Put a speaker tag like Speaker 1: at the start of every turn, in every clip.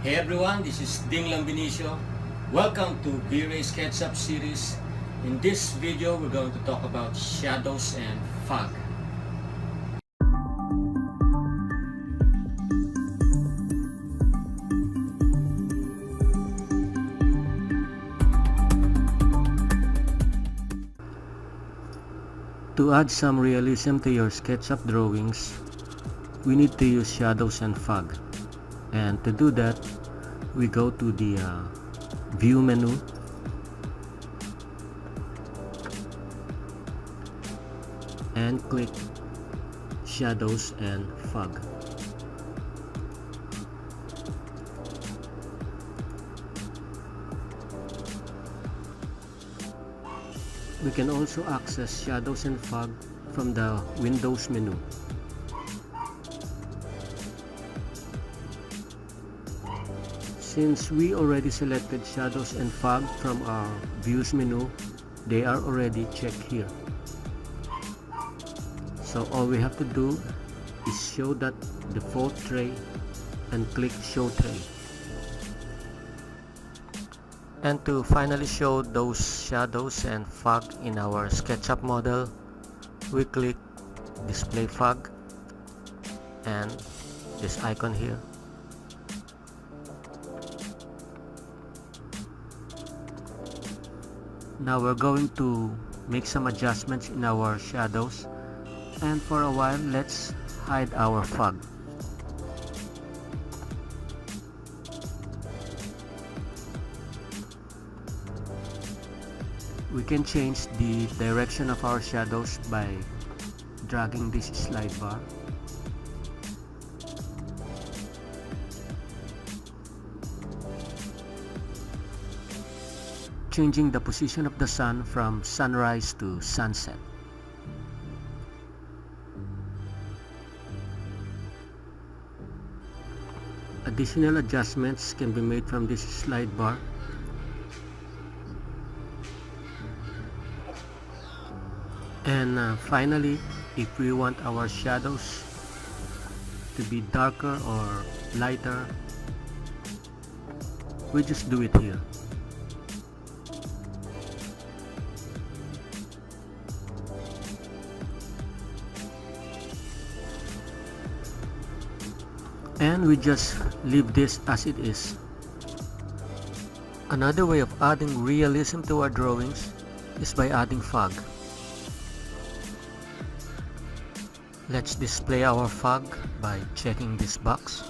Speaker 1: Hey everyone, this is Ding Lambinicio. Welcome to Vray Sketchup series. In this video, we're going to talk about shadows and fog. To add some realism to your SketchUp drawings, we need to use shadows and fog. And to do that, we go to the view menu, and click shadows and fog. We can also access shadows and fog from the Windows menu. Since we already selected shadows and fog from our views menu, they are already checked here. So all we have to do is show that default tray and click show tray. And to finally show those shadows and fog in our SketchUp model, we click display fog and this icon here. Now we're going to make some adjustments in our shadows, and for a while let's hide our fog. We can change the direction of our shadows by dragging this slide bar. Changing the position of the sun from sunrise to sunset. Additional adjustments can be made from this slide bar. And finally, if we want our shadows to be darker or lighter, we just do it here. And we just leave this as it is. Another way of adding realism to our drawings is by adding fog. Let's display our fog by checking this box.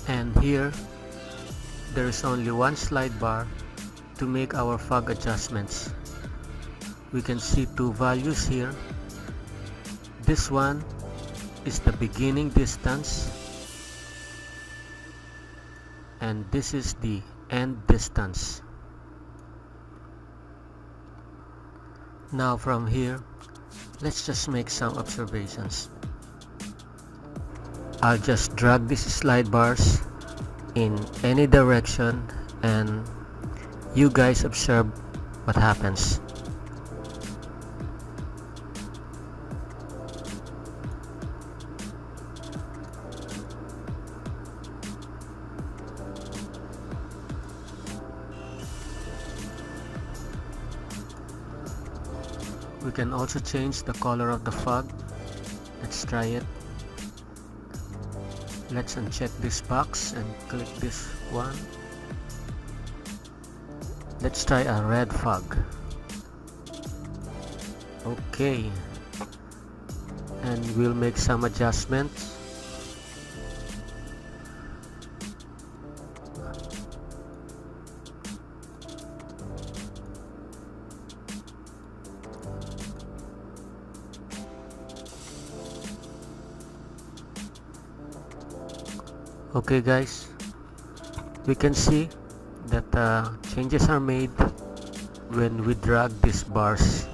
Speaker 1: And here, there is only one slide bar to make our fog adjustments. We can see two values here. This one is the beginning distance, and this is the end distance. Now from here, let's just make some observations. I'll just drag these slide bars in any direction and you guys observe what happens. We can also change the color of the fog. Let's try it. Let's uncheck this box and click this one. Let's try a red fog. Okay. And we'll make some adjustments. Okay guys, we can see that changes are made when we drag these bars.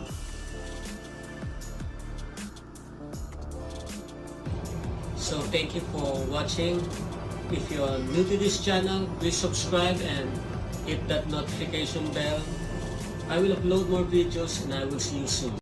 Speaker 1: So thank you for watching. If you are new to this channel, please subscribe and hit that notification bell. I will upload more videos and I will see you soon.